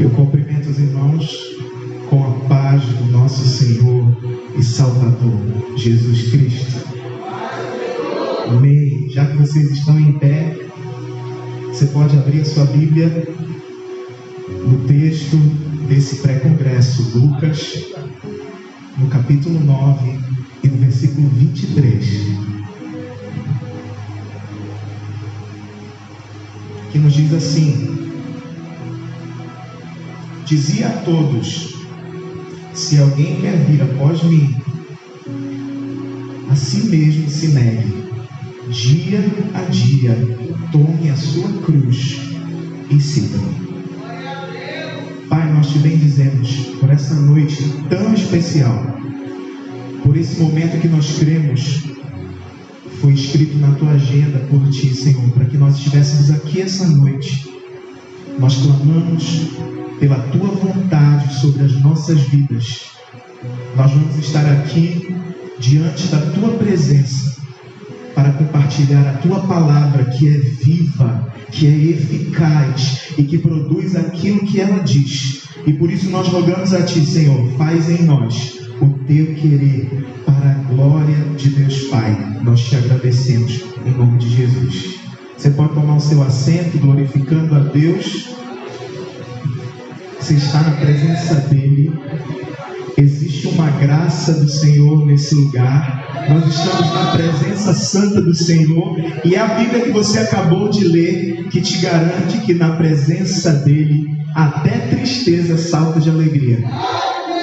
Eu cumprimento os irmãos com a paz do nosso Senhor e Salvador, Jesus Cristo. Amém. Já que vocês estão em pé, você pode abrir a sua Bíblia no texto desse pré-congresso, Lucas, no capítulo 9 e no versículo 23. Que nos diz assim: dizia a todos: se alguém quer vir após mim, a si mesmo se negue, dia a dia, tome a sua cruz e siga-me. Pai, nós te bendizemos por essa noite tão especial, por esse momento que nós cremos foi escrito na tua agenda por ti, Senhor, para que nós estivéssemos aqui essa noite. Nós clamamos pela tua vontade sobre as nossas vidas. Nós vamos estar aqui diante da tua presença para compartilhar a tua palavra, que é viva, que é eficaz e que produz aquilo que ela diz. E por isso nós rogamos a ti, Senhor, faz em nós o teu querer para a glória de Deus Pai. Nós te agradecemos em nome de Jesus. Você pode tomar o seu assento glorificando a Deus. Você está na presença dele. Existe uma graça do Senhor nesse lugar. Nós estamos na presença santa do Senhor. E é a Bíblia que você acabou de ler que te garante que na presença dele até tristeza salta de alegria.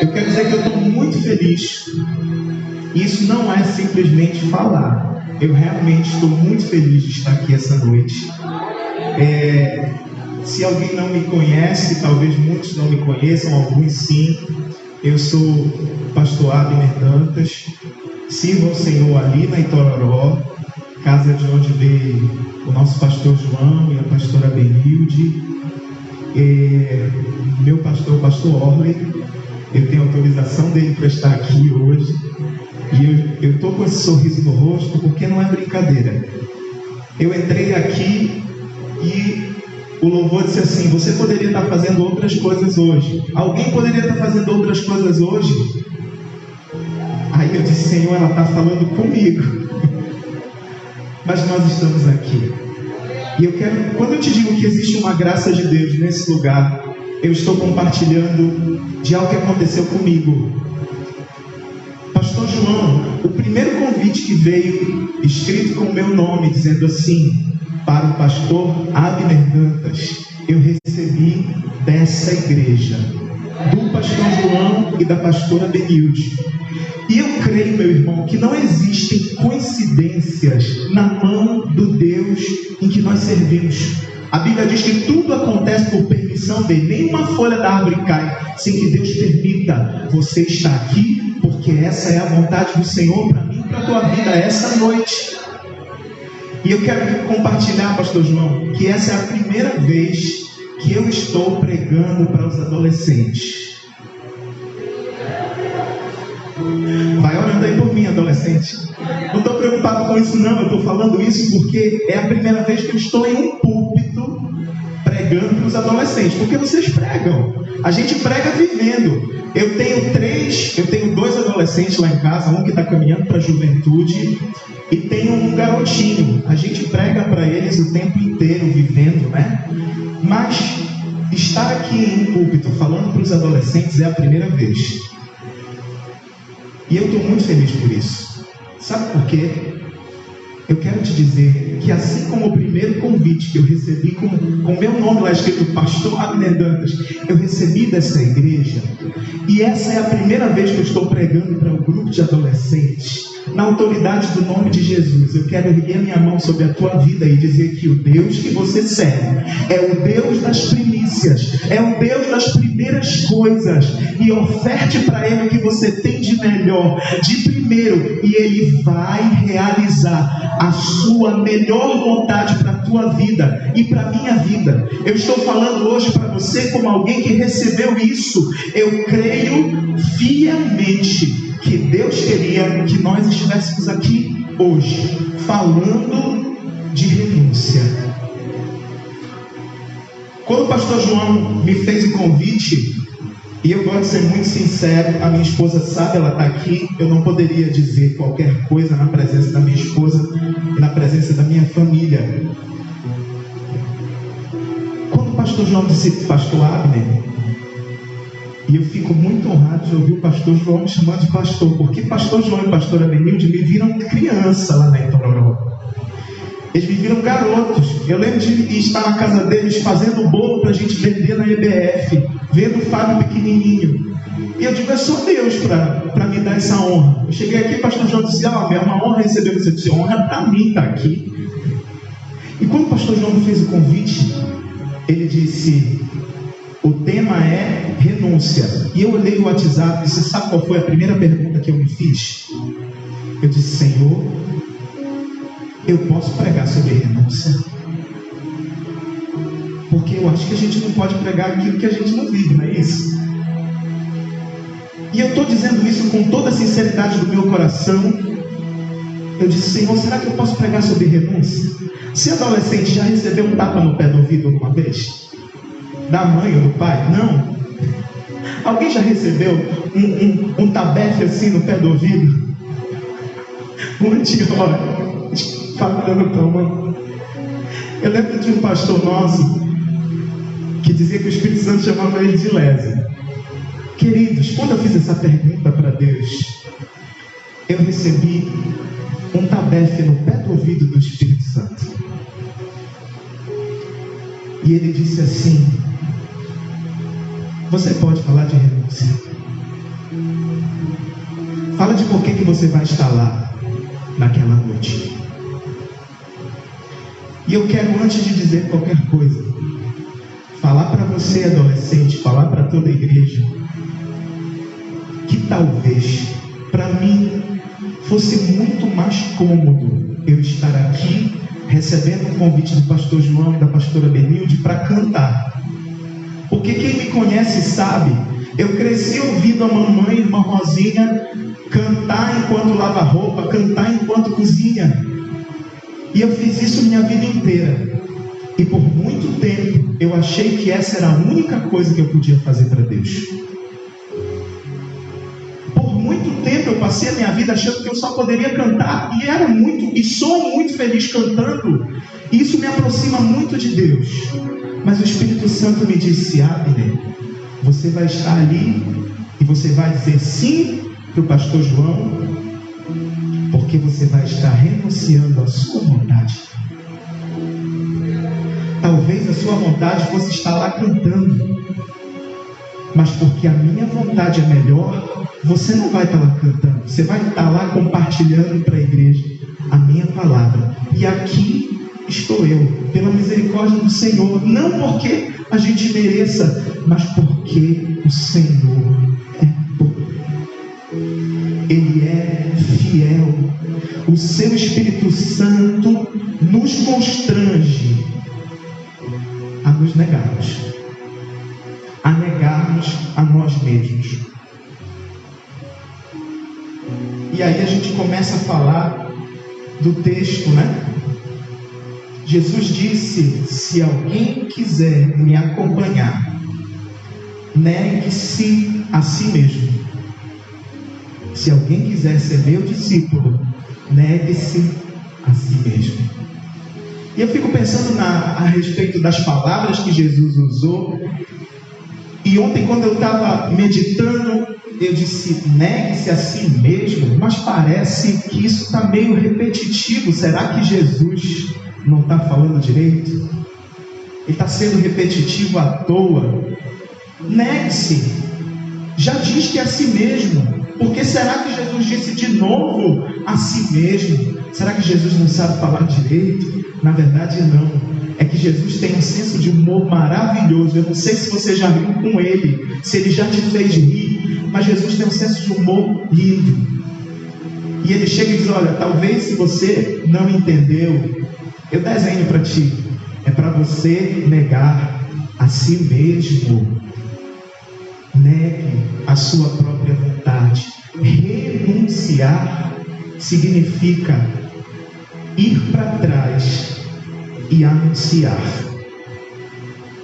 Eu quero dizer que eu estou muito feliz. Isso não é simplesmente falar. Eu realmente estou muito feliz de estar aqui essa noite. Se alguém não me conhece, talvez muitos não me conheçam, alguns sim. Eu sou o pastor Abner Dantas, sirvo ao Senhor ali na Itororó, casa de onde veio o nosso pastor João e a pastora Benilde. Meu pastor, o pastor Orley, eu tenho autorização dele para estar aqui hoje. E eu estou com esse sorriso no rosto porque não é brincadeira. Eu entrei aqui e o louvor disse assim: você poderia estar fazendo outras coisas hoje. Alguém poderia estar fazendo outras coisas hoje? Aí eu disse: Senhor, ela está falando comigo. Mas nós estamos aqui. E eu quero, quando eu te digo que existe uma graça de Deus nesse lugar, eu estou compartilhando de algo que aconteceu comigo. Pastor João, o primeiro convite que veio escrito com o meu nome, dizendo assim: para o pastor Abner Dantas, eu recebi dessa igreja, do pastor João e da pastora Benilde. E eu creio, meu irmão, que não existem coincidências na mão do Deus em que nós servimos. A Bíblia diz que tudo acontece por permissão dele. Nenhuma folha da árvore cai sem que Deus permita. Você está aqui porque essa é a vontade do Senhor para mim e para a tua vida essa noite. E eu quero compartilhar, pastor João, que essa é a primeira vez que eu estou pregando para os adolescentes. Vai orando aí por mim, adolescente. Não estou preocupado com isso não, eu estou falando isso porque é a primeira vez que eu estou em um púlpito pregando para os adolescentes. Porque vocês pregam, a gente prega vivendo. Eu tenho 2 adolescentes lá em casa, um que está caminhando para a juventude e tenho um garotinho. A gente prega para eles o tempo inteiro, vivendo, né? Mas estar aqui em um púlpito falando para os adolescentes é a primeira vez. E eu estou muito feliz por isso. Sabe por quê? Eu quero te dizer que assim como o primeiro convite que eu recebi com meu nome lá escrito pastor Abner Dantas, eu recebi dessa igreja, e essa é a primeira vez que eu estou pregando para um grupo de adolescentes, na autoridade do nome de Jesus. Eu quero erguer minha mão sobre a tua vida e dizer que o Deus que você serve é o Deus das primícias, é o Deus das primeiras coisas, e oferte para Ele o que você tem de melhor, de primeiro, e Ele vai realizar a sua melhor vontade para a tua vida e para a minha vida. Eu estou falando hoje para você como alguém que recebeu isso. Eu creio fielmente que Deus queria que nós estivéssemos aqui hoje falando de renúncia. Quando o pastor João me fez o convite, e eu gosto de ser muito sincero, a minha esposa sabe, ela está aqui, eu não poderia dizer qualquer coisa na presença da minha esposa e na presença da minha família. Quando o pastor João disse pastor Abner, e eu fico muito honrado de ouvir o pastor João me chamando de pastor, porque pastor João e pastora Benilde me viram criança lá na Itororó. Eles me viram garotos. Eu lembro de estar na casa deles fazendo bolo para a gente vender na EBF, vendo o Fábio pequenininho. E eu digo, é só Deus para me dar essa honra. Eu cheguei aqui, o pastor João disse, é uma honra receber você. Eu disse, honra para mim estar aqui. E quando o pastor João me fez o convite, ele disse, o tema é renúncia. E eu olhei o WhatsApp e disse, sabe qual foi a primeira pergunta que eu me fiz? Eu disse, Senhor, eu posso pregar sobre renúncia? Porque eu acho que a gente não pode pregar aquilo que a gente não vive, não é isso? E eu estou dizendo isso com toda a sinceridade do meu coração. Eu disse, Senhor, será que eu posso pregar sobre renúncia? Se adolescente já recebeu um tapa no pé do ouvido alguma vez? Da mãe ou do pai? Não. Alguém já recebeu um tabefe assim no pé do ouvido? Um anti-hora. Eu lembro de um pastor nosso que dizia que o Espírito Santo chamava ele de lese. Queridos, quando eu fiz essa pergunta para Deus, eu recebi um tabefe no pé do ouvido do Espírito Santo. E ele disse assim, você pode falar de renúncia. Fala de por que você vai estar lá naquela noite. E eu quero, antes de dizer qualquer coisa, falar para você, adolescente, falar para toda a igreja, que talvez, para mim, fosse muito mais cômodo eu estar aqui, recebendo um convite do pastor João e da pastora Benilde para cantar. Porque quem me conhece sabe, eu cresci ouvindo a mamãe e a irmã Rosinha cantar enquanto lava roupa, cantar enquanto cozinha. E eu fiz isso minha vida inteira. E por muito tempo eu achei que essa era a única coisa que eu podia fazer para Deus. Por muito tempo eu passei a minha vida achando que eu só poderia cantar. E era muito, e sou muito feliz cantando. E isso me aproxima muito de Deus. Mas o Espírito Santo me disse, Abner, você vai estar ali e você vai dizer sim para o pastor João, porque você vai estar renunciando à sua vontade. Talvez a sua vontade fosse estar lá cantando, mas porque a minha vontade é melhor, você não vai estar lá cantando, você vai estar lá compartilhando para a igreja a minha palavra. E aqui estou eu, pela misericórdia do Senhor, não porque a gente mereça, mas porque o Senhor é bom. Ele é fiel. O seu Espírito Santo nos constrange a nos negarmos, a negarmos a nós mesmos. E aí a gente começa a falar do texto, né? Jesus disse, se alguém quiser me acompanhar, negue-se a si mesmo. Se alguém quiser ser meu discípulo, negue-se a si mesmo. E eu fico pensando a respeito das palavras que Jesus usou. E ontem, quando eu estava meditando, eu disse, negue-se a si mesmo, mas parece que isso está meio repetitivo. Será que Jesus não está falando direito? Ele está sendo repetitivo à toa. Negue-se. Já diz que é a si mesmo. Porque será que Jesus disse de novo a si mesmo? Será que Jesus não sabe falar direito? Na verdade não. É que Jesus tem um senso de humor maravilhoso. Eu não sei se você já riu com ele, se ele já te fez rir, mas Jesus tem um senso de humor lindo. E ele chega e diz, olha, talvez se você não entendeu, eu desenho para ti. É para você negar a si mesmo. Negue a sua própria vontade. Renunciar significa ir para trás e anunciar.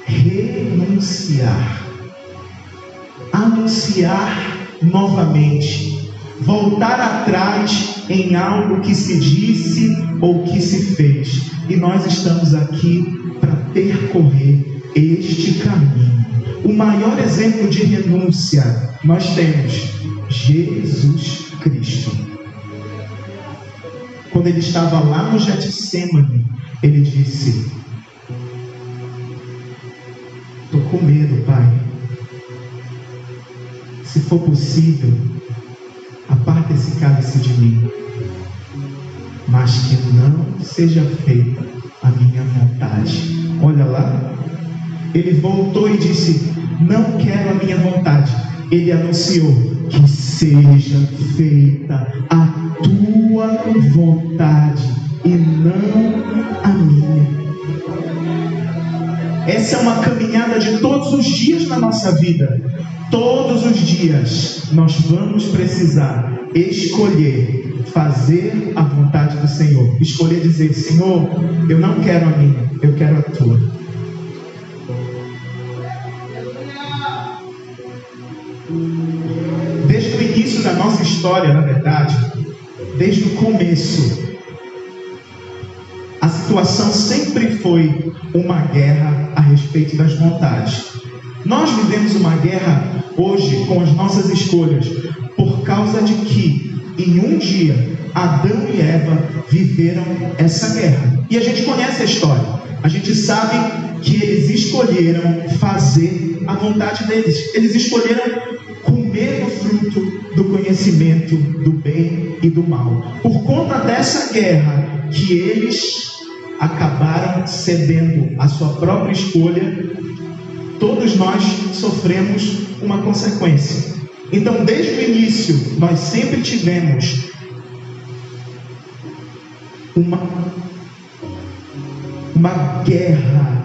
Renunciar anunciar novamente, voltar atrás em algo que se disse ou que se fez. E nós estamos aqui para percorrer este caminho. O maior exemplo de renúncia nós temos Jesus Cristo. Quando ele estava lá no Getsêmani, ele disse: estou com medo, Pai. Se for possível, aparta esse cálice de mim, mas que não seja feita a minha vontade. Olha lá, ele voltou e disse: não quero a minha vontade. Ele anunciou: que seja feita a tua vontade e não a minha. Essa é uma caminhada de todos os dias na nossa vida. Todos os dias nós vamos precisar escolher fazer a vontade do Senhor. Escolher dizer: Senhor, eu não quero a minha, eu quero a tua. Desde o início da nossa história, na verdade, desde o começo, a situação sempre foi uma guerra a respeito das vontades. Nós vivemos uma guerra hoje com as nossas escolhas, por causa de que em um dia Adão e Eva viveram essa guerra. E a gente conhece a história. A gente sabe que eles escolheram fazer a vontade deles. Eles escolheram comer do fruto do conhecimento do bem e do mal. Por conta dessa guerra que eles acabaram cedendo à sua própria escolha, todos nós sofremos uma consequência. Então, desde o início, nós sempre tivemos uma guerra,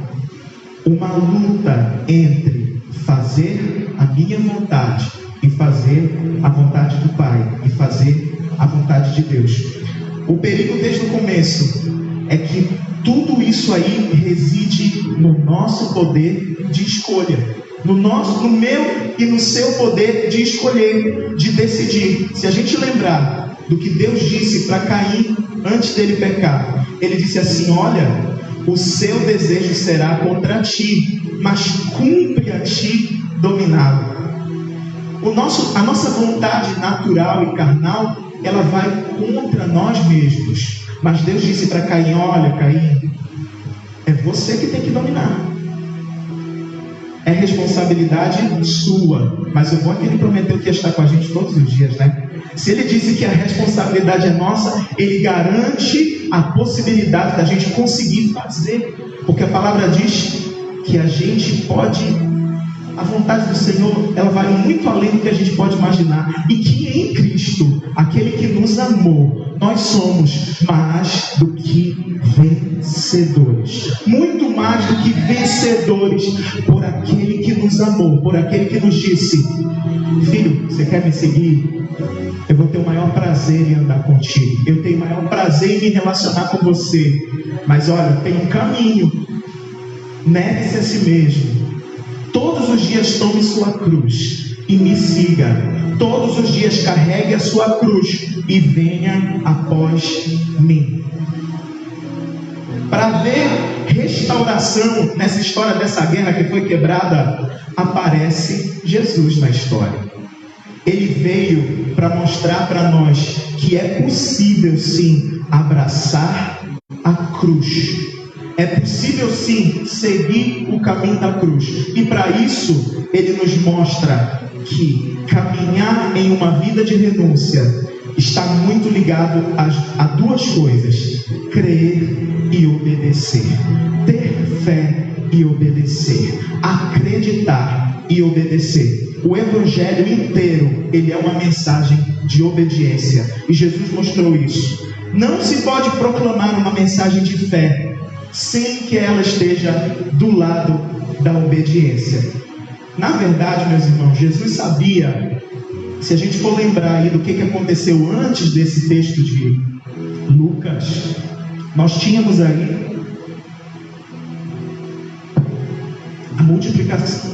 uma luta entre fazer a minha vontade e fazer a vontade do Pai, e fazer a vontade de Deus. O perigo desde o começo é que tudo isso aí reside no nosso poder de escolha, no meu e no seu poder de escolher, de decidir. Se a gente lembrar do que Deus disse para Caim antes dele pecar, ele disse assim: olha, o seu desejo será contra ti, mas cumpre a ti dominá-lo. A nossa vontade natural e carnal, ela vai contra nós mesmos. Mas Deus disse para Caim: olha, Caim, é você que tem que dominar. É responsabilidade sua. Mas o bom é que ele prometeu que ia estar com a gente todos os dias, né? Se ele disse que a responsabilidade é nossa, ele garante a possibilidade da gente conseguir fazer. Porque a palavra diz que a gente pode... A vontade do Senhor, ela vai muito além do que a gente pode imaginar. E que em Cristo, aquele que nos amou, nós somos mais do que vencedores. Muito mais do que vencedores, por aquele que nos amou, por aquele que nos disse: filho, você quer me seguir? Eu vou ter o maior prazer em andar contigo. Eu tenho o maior prazer em me relacionar com você. Mas olha, tem um caminho. Negue-se a si mesmo. Todos os dias tome sua cruz e me siga. Todos os dias carregue a sua cruz e venha após mim. Para ver restauração nessa história dessa guerra que foi quebrada, aparece Jesus na história. Ele veio para mostrar para nós que é possível sim abraçar a cruz. É possível sim seguir o caminho da cruz. E para isso, ele nos mostra que caminhar em uma vida de renúncia está muito ligado a duas coisas: crer e obedecer. Ter fé e obedecer. Acreditar e obedecer. O Evangelho inteiro, ele é uma mensagem de obediência. E Jesus mostrou isso. Não se pode proclamar uma mensagem de fé sem que ela esteja do lado da obediência. Na verdade, meus irmãos, Jesus sabia, se a gente for lembrar aí do que aconteceu antes desse texto de Lucas, nós tínhamos aí a multiplicação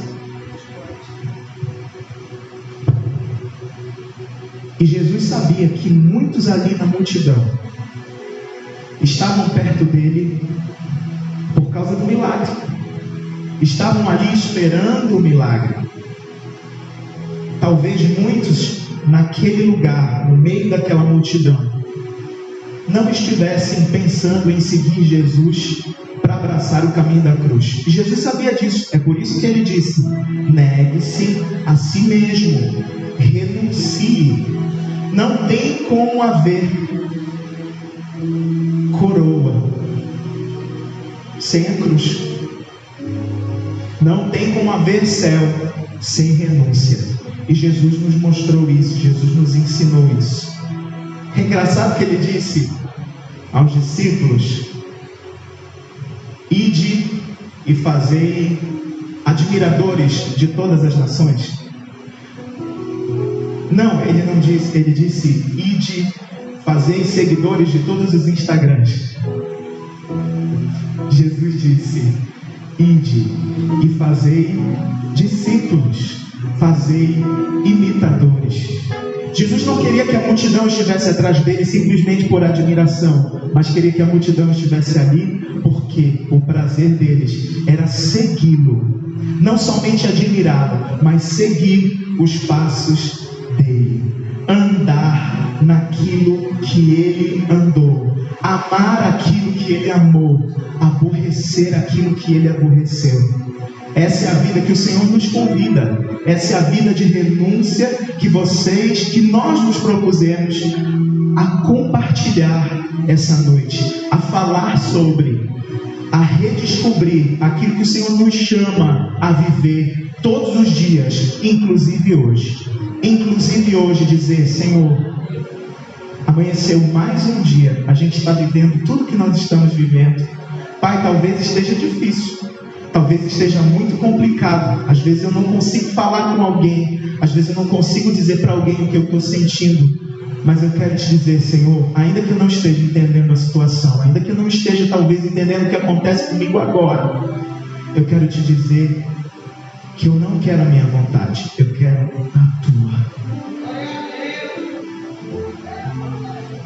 sabia que muitos ali na multidão estavam perto dele por causa do milagre. Estavam ali esperando o milagre. Talvez muitos naquele lugar, no meio daquela multidão, não estivessem pensando em seguir Jesus para abraçar o caminho da cruz. E Jesus sabia disso. É por isso que ele disse: negue-se a si mesmo, renuncie. Não tem como haver coroa sem a cruz. Não tem como haver céu sem renúncia. E Jesus nos mostrou isso, Jesus nos ensinou isso. É engraçado que ele disse aos discípulos: ide e fazei admiradores de todas as nações. Não, ele não disse, ele disse: ide, fazei seguidores de todos os Instagrams. Jesus disse: ide e fazei discípulos, fazei imitadores. Jesus não queria que a multidão estivesse atrás dele simplesmente por admiração, mas queria que a multidão estivesse ali porque o prazer deles era segui-lo, não somente admirá-lo, mas seguir os passos dele, andar naquilo que ele andou, amar aquilo que ele amou, aborrecer aquilo que ele aborreceu. Essa é a vida que o Senhor nos convida. Essa é a vida de renúncia que nós nos propusemos a compartilhar essa noite, a falar sobre, a redescobrir aquilo que o Senhor nos chama a viver todos os dias, inclusive hoje. Inclusive hoje dizer: Senhor, amanheceu mais um dia, a gente está vivendo tudo que nós estamos vivendo. Pai, talvez esteja difícil, talvez esteja muito complicado, às vezes eu não consigo falar com alguém, às vezes eu não consigo dizer para alguém o que eu estou sentindo, mas eu quero te dizer, Senhor, ainda que eu não esteja entendendo a situação, ainda que eu não esteja talvez entendendo o que acontece comigo agora, eu quero te dizer que eu não quero a minha vontade, eu quero a tua.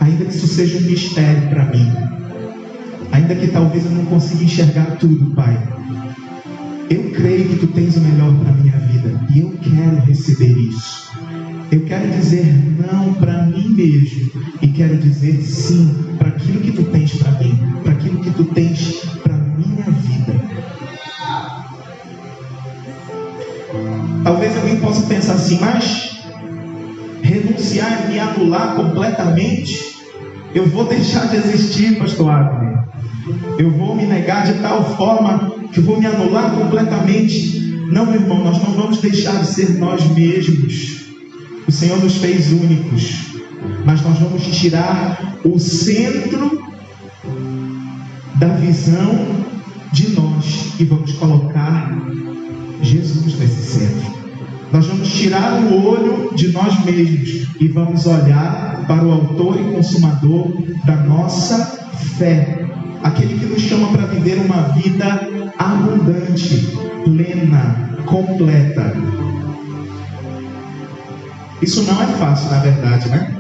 Ainda que isso seja um mistério para mim, ainda que talvez eu não consiga enxergar tudo, Pai, eu creio que tu tens o melhor para a minha vida e eu quero receber isso. Eu quero dizer não para mim mesmo e quero dizer sim para aquilo que tu tens para mim, para aquilo que tu tens para a minha vida. Talvez alguém possa pensar assim: mas renunciar e me anular completamente? Eu vou deixar de existir, pastor Abner? Eu vou me negar de tal forma que eu vou me anular completamente? Não, meu irmão, nós não vamos deixar de ser nós mesmos. O Senhor nos fez únicos, mas nós vamos tirar o centro da visão de nós e vamos colocar Jesus nesse centro. Nós vamos tirar o olho de nós mesmos e vamos olhar para o autor e consumador da nossa fé, aquele que nos chama para viver uma vida abundante, plena, completa. Isso não é fácil, na verdade, né?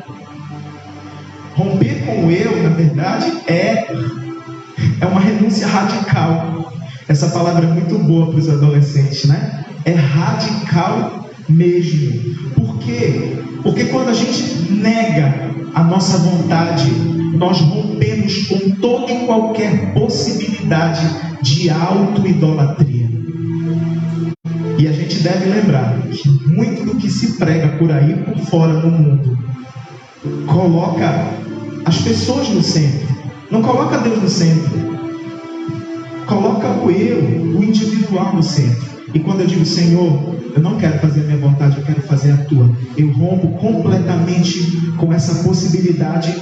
Romper com o eu, na verdade, é uma renúncia radical. Essa palavra é muito boa para os adolescentes, né? É radical mesmo. Por quê? Porque quando a gente nega a nossa vontade, nós rompemos com toda e qualquer possibilidade de auto-idolatria. E a gente deve lembrar que muito do que se prega por aí, por fora no mundo, coloca as pessoas no centro, não coloca Deus no centro, coloca o eu, o individual no centro. E quando eu digo: Senhor, eu não quero fazer a minha vontade, eu quero fazer a tua, eu rompo completamente com essa possibilidade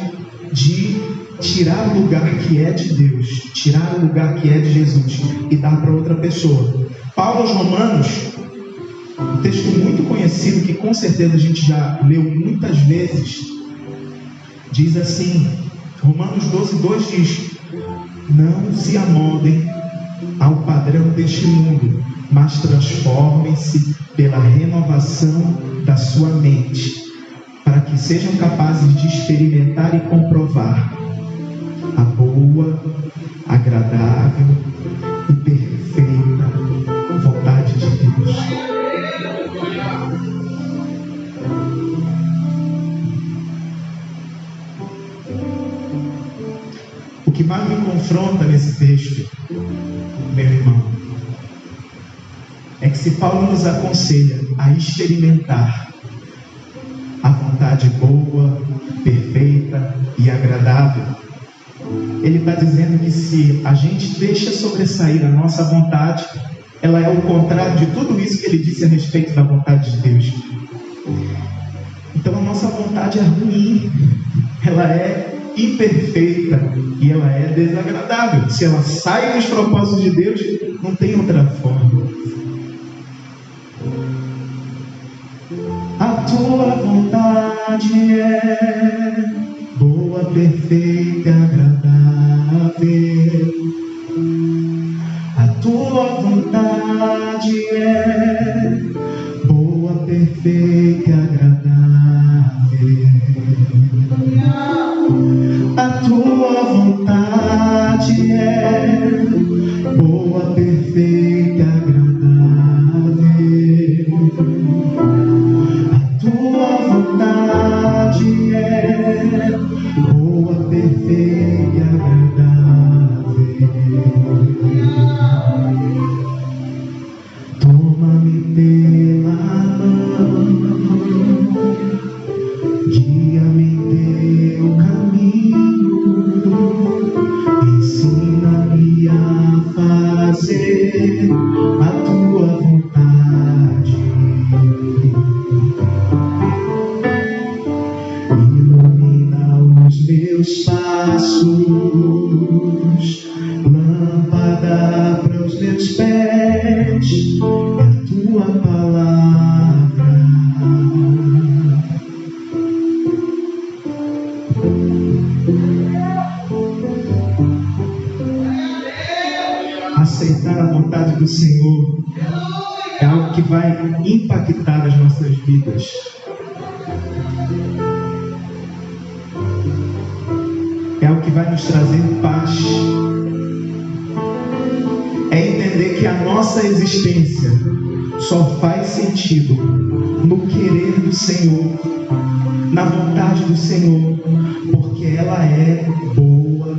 de tirar o lugar que é de Deus, tirar o lugar que é de Jesus e dar para outra pessoa. Paulo aos Romanos, um texto muito conhecido que com certeza a gente já leu muitas vezes, diz assim, Romanos 12:2 diz: não se amoldem ao padrão deste mundo, mas transformem-se pela renovação da sua mente, para que sejam capazes de experimentar e comprovar a boa, agradável e perfeita vontade de Deus. O que mais me confronta nesse texto, meu irmão, é que se Paulo nos aconselha a experimentar a vontade boa, perfeita e agradável, ele está dizendo que se a gente deixa sobressair a nossa vontade, ela é o contrário de tudo isso que ele disse a respeito da vontade de Deus. Então a nossa vontade é ruim, ela é imperfeita e ela é desagradável. Se ela sai dos propósitos de Deus, não tem outra forma. A tua vontade é boa, perfeita e agradável. A tua vontade é boa, perfeita e agradável. A tua vontade é boa, perfeita e agradável. A tua vontade é boa, perfeita e agradável. Toma-me pela mão, guia-me em teu caminho, ensina-me a fazer a tua vontade. Ilumina os meus passos, lâmpada para os meus pés, é a tua palavra. Aceitar a vontade do Senhor é algo que vai impactar as nossas vidas. É algo que vai nos trazer paz. É entender que a nossa existência só faz sentido no querer do Senhor, na vontade do Senhor, porque ela é boa,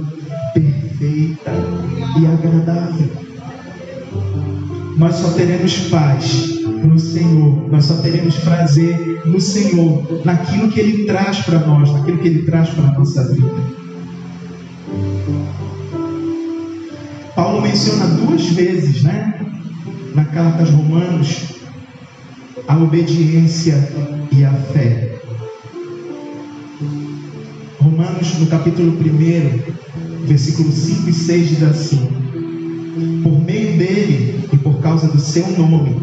perfeita e agradável. Nós só teremos paz no Senhor, nós só teremos prazer no Senhor, naquilo que Ele traz para nós, naquilo que Ele traz para a nossa vida. Paulo menciona 2 vezes, na carta aos Romanos, a obediência e a fé. Romanos, no capítulo 1, versículos 5 e 6, diz assim: por meio dele e por causa do seu nome,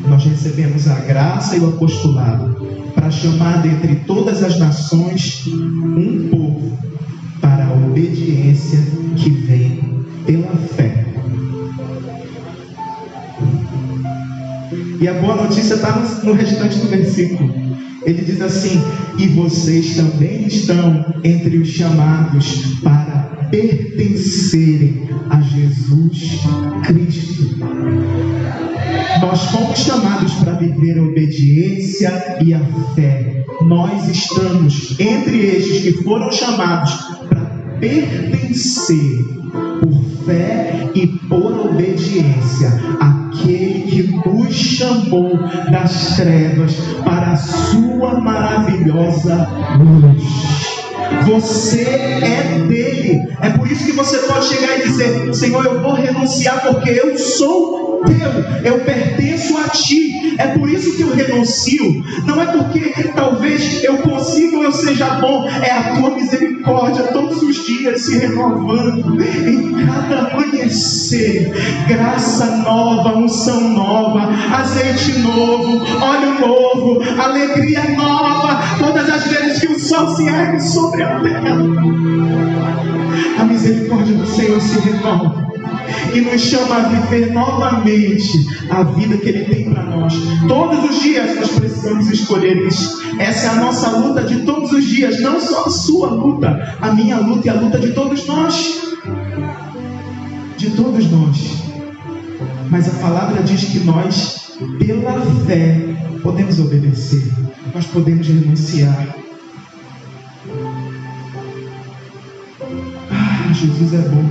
nós recebemos a graça e o apostolado para chamar dentre todas as nações um povo para a obediência que vem pela fé. E a boa notícia está no restante do versículo. Ele diz assim: e vocês também estão entre os chamados para pertencerem a Jesus Cristo. Nós fomos chamados para viver a obediência e a fé. Nós estamos entre estes que foram chamados para pertencer por fé e por obediência àquele que nos chamou das trevas para a sua maravilhosa luz. Você é dele. É por isso que você pode chegar e dizer: Senhor, eu vou renunciar porque eu sou teu, eu pertenço a ti. É por isso que eu renuncio. Não é porque talvez eu consiga ou eu seja bom. É a tua misericórdia todos os dias se renovando. Em cada amanhecer, graça nova, unção nova, azeite novo, óleo novo, alegria nova. Todas as vezes que o sol se ergue sobre a terra, a misericórdia do Senhor se renova. e nos chama a viver novamente a vida que Ele tem para nós. Todos os dias nós precisamos escolher isso. Essa é a nossa luta de todos os dias, não só a sua luta, a minha luta e a luta de todos nós. De todos nós. Mas a palavra diz que nós, pela fé, podemos obedecer. Nós podemos renunciar. Jesus é bom.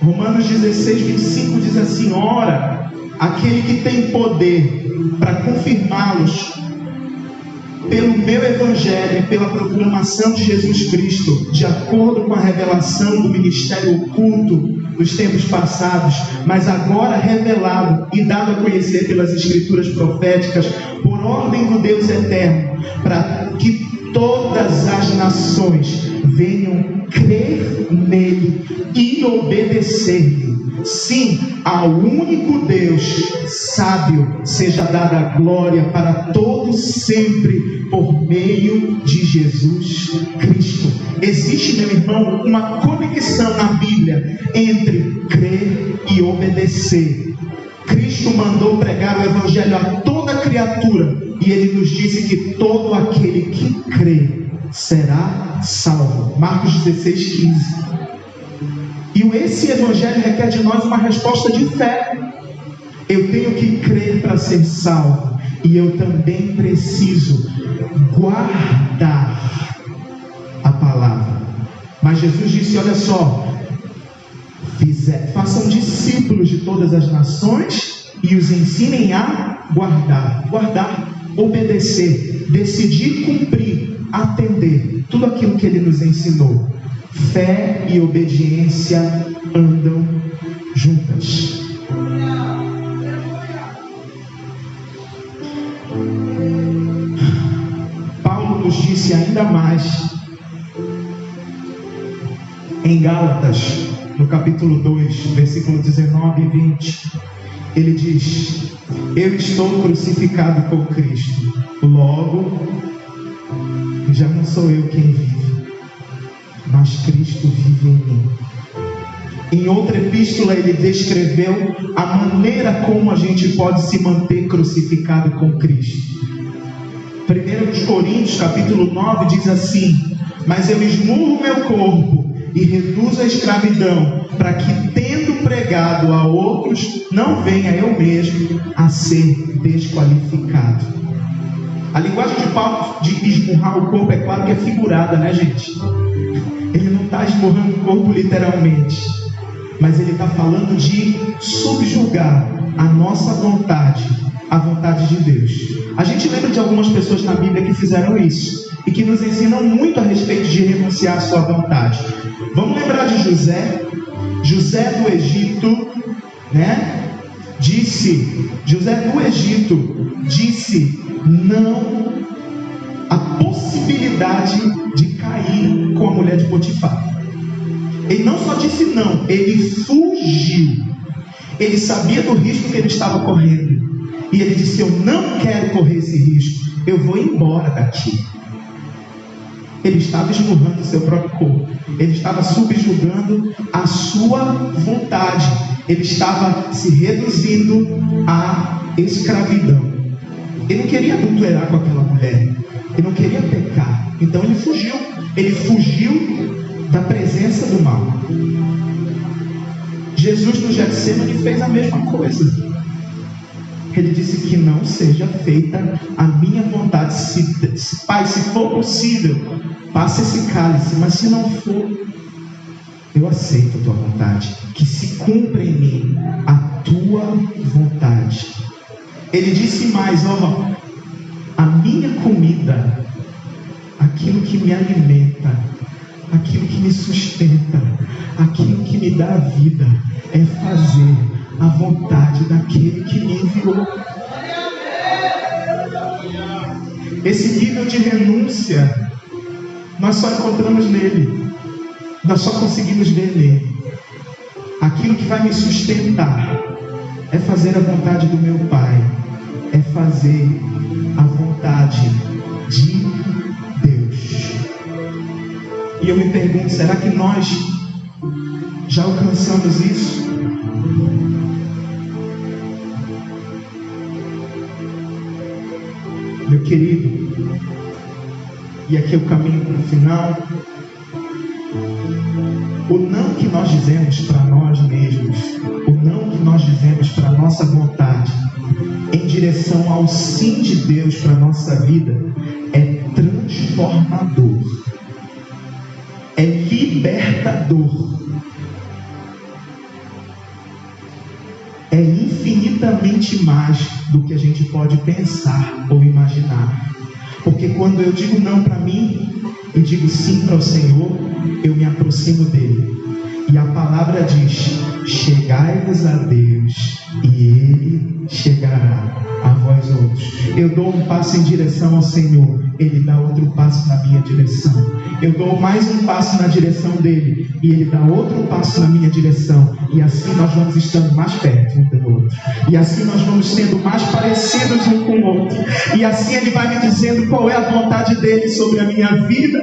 Romanos 16, 25 diz assim: ora, aquele que tem poder para confirmá-los pelo meu evangelho e pela proclamação de Jesus Cristo, de acordo com a revelação do ministério oculto dos tempos passados, mas agora revelado e dado a conhecer pelas escrituras proféticas, por ordem do Deus eterno, para que todas as nações venham crer nele e obedecer-lhe. Sim, ao único Deus sábio seja dada a glória para todos sempre, por meio de Jesus Cristo. Existe, meu irmão, uma conexão na Bíblia entre crer e obedecer. Cristo mandou pregar o evangelho a toda criatura, e Ele nos disse que todo aquele que crê será salvo. Marcos 16, 15. E esse evangelho requer de nós uma resposta de fé. Eu tenho que crer para ser salvo, e eu também preciso guardar a palavra. Mas Jesus disse: olha só, façam discípulos de todas as nações e os ensinem a guardar, obedecer, decidir cumprir, atender tudo aquilo que Ele nos ensinou. Fé e obediência andam juntas. Paulo nos disse ainda mais em Gálatas, no capítulo 2, versículo 19 e 20. Ele diz: eu estou crucificado com Cristo, logo já não sou eu quem vive, mas Cristo vive em mim. Em outra epístola ele descreveu a maneira como a gente pode se manter crucificado com Cristo. 1 Coríntios capítulo 9 diz assim: mas eu esmurro meu corpo e reduzo a escravidão, para que, tendo pregado a outros, não venha eu mesmo a ser desqualificado. A linguagem de Paulo de esmurrar o corpo, é claro que é figurada, né, gente? Ele não está esmurrando o corpo literalmente, mas ele está falando de subjugar a nossa vontade à vontade de Deus. A gente lembra de algumas pessoas na Bíblia que fizeram isso e que nos ensinam muito a respeito de renunciar à sua vontade. Vamos lembrar de José do Egito, né? José do Egito disse não à possibilidade de cair com a mulher de Potifar. Ele não só disse não, ele fugiu. Ele sabia do risco que ele estava correndo, e ele disse: eu não quero correr esse risco, eu vou embora daqui. Ele estava esmurrando o seu próprio corpo, ele estava subjugando a sua vontade, ele estava se reduzindo à escravidão. Ele não queria adulterar com aquela mulher, ele não queria pecar, então ele fugiu da presença do mal. Jesus no Getsemane fez a mesma coisa. Ele disse que não seja feita a minha vontade. Pai, se for possível, passe esse cálice, mas se não for, eu aceito a tua vontade, que se cumpra em mim a tua vontade. Ele disse mais: a minha comida, aquilo que me alimenta, aquilo que me sustenta, aquilo que me dá vida, é fazer a vontade daquele que me enviou. Esse nível de renúncia nós só encontramos nele, nós só conseguimos ver nele. Aquilo que vai me sustentar é fazer a vontade do meu Pai, é fazer a vontade de Deus. E eu me pergunto, será que nós Já alcançamos isso? Meu querido, e aqui eu caminho para o final. O não que nós dizemos para nós mesmos, o não que nós dizemos para a nossa vontade, em direção ao sim de Deus para a nossa vida, é transformador, é libertador, é infinitamente mais do que a gente pode pensar ou imaginar. Porque quando eu digo não para mim e digo sim para o Senhor, eu me aproximo dele. E a palavra diz: chegai-vos a Deus e Ele chegará a vós outros. Eu dou um passo em direção ao Senhor, Ele dá outro passo na minha direção. Eu dou mais um passo na direção dele e Ele dá outro passo na minha direção. E assim nós vamos estando mais perto um do outro. E assim nós vamos sendo mais parecidos um com o outro. E assim Ele vai me dizendo qual é a vontade dele sobre a minha vida.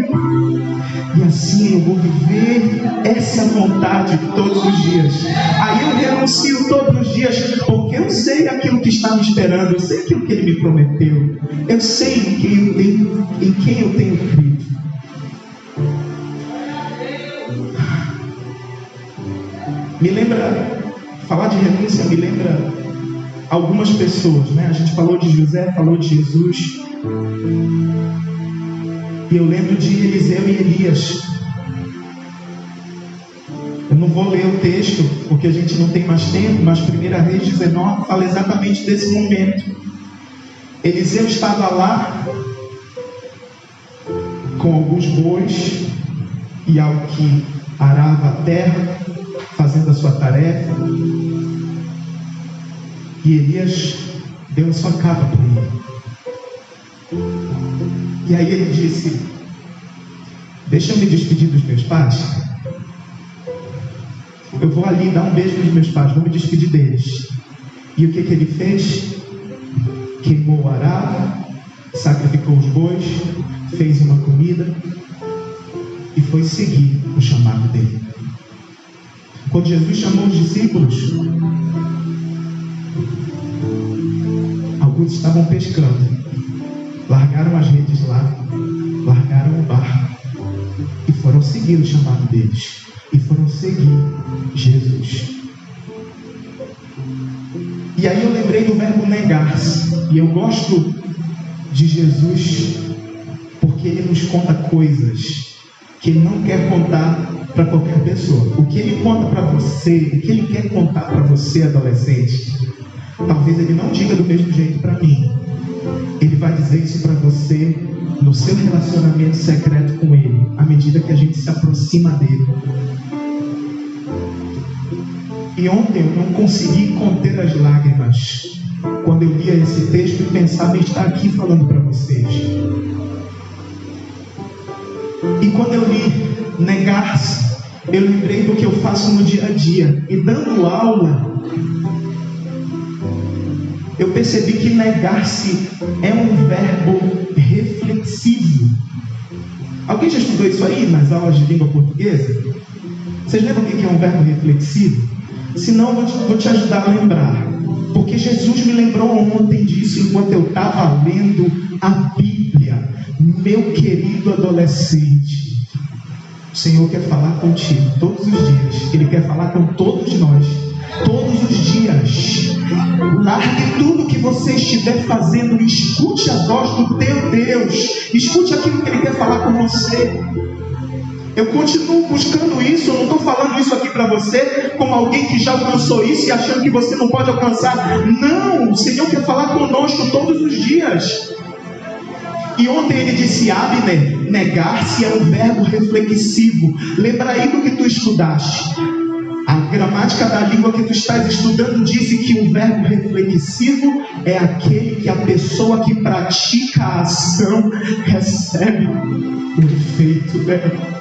E assim eu vou viver essa vontade todos os dias. Aí eu renuncio todos os dias, porque eu sei aquilo que está me esperando, eu sei aquilo que Ele me prometeu, eu sei em quem eu tenho crido. Me lembra, falar de renúncia me lembra algumas pessoas, né? A gente falou de José, falou de Jesus. E eu lembro de Eliseu e Elias. Eu não vou ler o texto, porque a gente não tem mais tempo, mas 1 Reis 19 fala exatamente desse momento. Eliseu estava lá com alguns bois e ao que arava a terra, fazendo a sua tarefa. E Elias deu a sua capa para ele. E aí ele disse: deixa eu me despedir dos meus pais. Eu vou ali dar um beijo nos meus pais, vou me despedir deles. E o que ele fez? Queimou o arado, sacrificou os bois, fez uma comida e foi seguir o chamado dele. Quando Jesus chamou os discípulos, alguns estavam pescando. Largaram as redes lá, largaram o barco e foram seguir o chamado deles. E foram seguir Jesus. E aí eu lembrei do verbo negar-se. E eu gosto de Jesus porque Ele nos conta coisas que Ele não quer contar para qualquer pessoa. O que Ele conta para você, o que Ele quer contar para você, adolescente, talvez Ele não diga do mesmo jeito para mim. Ele vai dizer isso para você no seu relacionamento secreto com Ele, à medida que a gente se aproxima dele. E ontem eu não consegui conter as lágrimas quando eu lia esse texto e pensava em estar aqui falando para vocês. E quando eu li negar-se, eu lembrei do que eu faço no dia a dia. E dando aula, eu percebi que negar-se é um verbo reflexivo. Alguém já estudou isso aí nas aulas de língua portuguesa? Vocês lembram o que é um verbo reflexivo? Se não, vou te ajudar a lembrar. Porque Jesus me lembrou ontem disso enquanto eu estava lendo a Bíblia. Meu querido adolescente, o Senhor quer falar contigo todos os dias. Ele quer falar com todos nós todos os dias. Largue tudo que você estiver fazendo e escute a voz do teu Deus. Escute aquilo que Ele quer falar com você. Eu continuo buscando isso. Eu não estou falando isso aqui para você como alguém que já alcançou isso e achando que você não pode alcançar. Não, o Senhor quer falar conosco todos os dias. E ontem ele disse: Abner, negar-se é um verbo reflexivo. Lembra aí do que tu estudaste. A gramática da língua que tu estás estudando disse que um verbo reflexivo é aquele que a pessoa que pratica a ação recebe o efeito dela.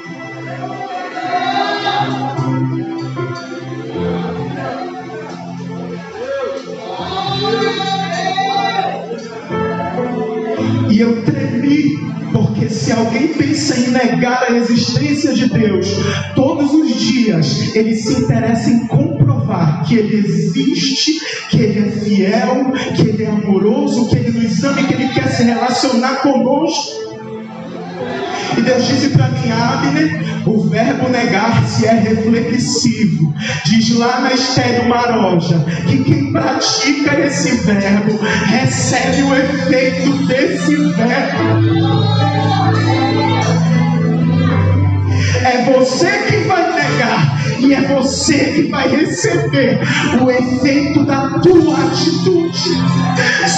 E eu tremi, porque Se alguém pensa em negar a existência de Deus, todos os dias ele se interessa em comprovar que Ele existe, que Ele é fiel, que Ele é amoroso, que Ele nos ama e que Ele quer se relacionar conosco. E Deus disse para mim: Abner, o verbo negar-se é reflexivo. Diz lá na Estéreo Maroja que quem pratica esse verbo recebe o efeito desse verbo. É você que vai negar e é você que vai receber o efeito da tua atitude.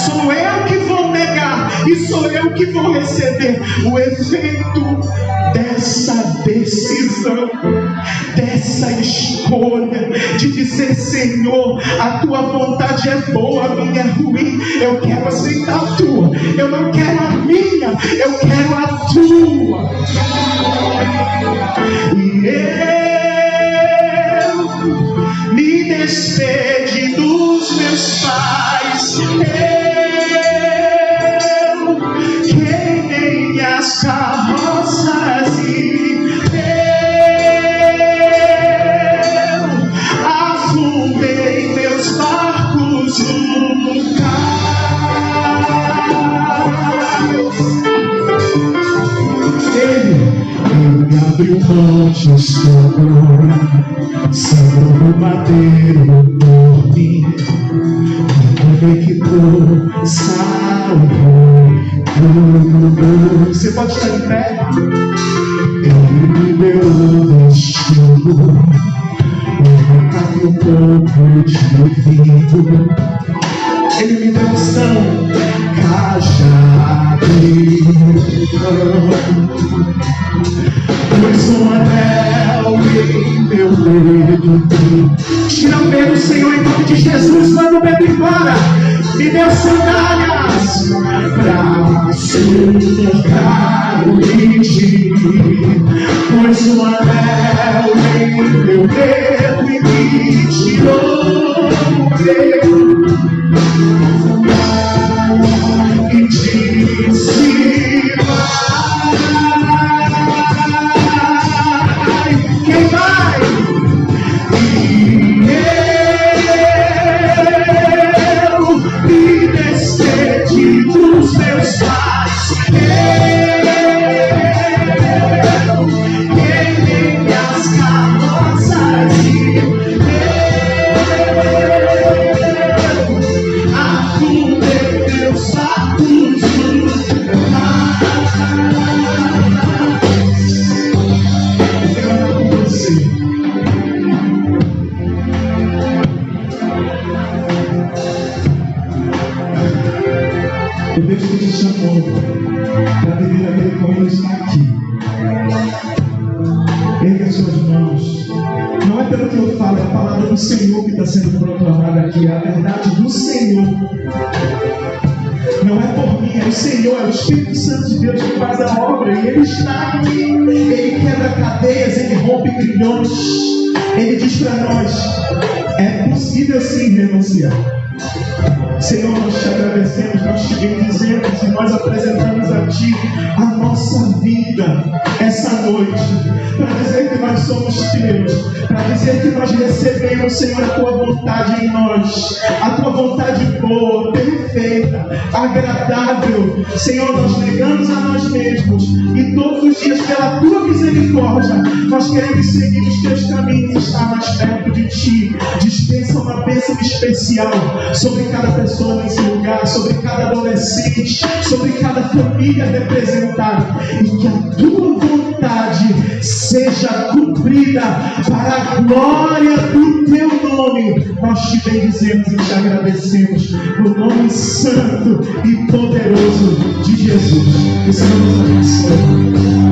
Sou eu que vou negar e sou eu que vou receber o efeito dessa decisão, dessa escolha de dizer: Senhor, a tua vontade é boa, a minha é ruim, eu quero aceitar a tua, eu não quero a minha, eu quero a tua. E eu me despedi dos meus pais, eu queimei as carroças e eu afundei meus barcos no cais. Ele abriu mão de escuro, sangrou no madeiro por mim, me conectou, salvou. Você pode estar em pé? Ele me deu um destino, um pouco de vinho. Ele me deu unção, cajado e pôs um anel em meu dedo. Tira o medo, Senhor, em nome de Jesus. Manda o medo embora. Me deu sandálias pra sufocar o limite. Pôs um anel em meu dedo e me tirou o medo. E disse: vai, quem vai? E eu me despedi dos meus pais, eu queimei as carroças e eu afundei meus barcos no mar. Eu quero orar com você. O Deus que te chamou para viver aquele como está aqui. Ergue as suas mãos. Não é pelo que eu falo, é a palavra do Senhor que está sendo proclamada aqui. É a verdade do Senhor. Não é por mim, é o Senhor, é o Espírito Santo de Deus que faz a obra. E Ele está aqui. Ele quebra cadeias, Ele rompe grilhões. Ele diz para nós: é possível sim renunciar. Senhor, nós te agradecemos, nós te bendizemos e nós apresentamos a Ti a nossa vida essa noite, para dizer que nós somos Teus, para dizer que nós recebemos, Senhor, a Tua vontade em nós, a Tua vontade boa, perfeita, agradável. Senhor, nós negamos a nós mesmos e todos os dias, pela Tua misericórdia, nós queremos seguir os Teus caminhos e estar mais perto de Ti. Dispensa uma bênção especial sobre cada pessoa nesse lugar, sobre cada adolescente, sobre cada família representada, e que a Tua vontade seja cumprida para a glória do Teu nome. Nós te bendizemos e te agradecemos no nome santo e poderoso de Jesus. Que o Senhor nos abençoe.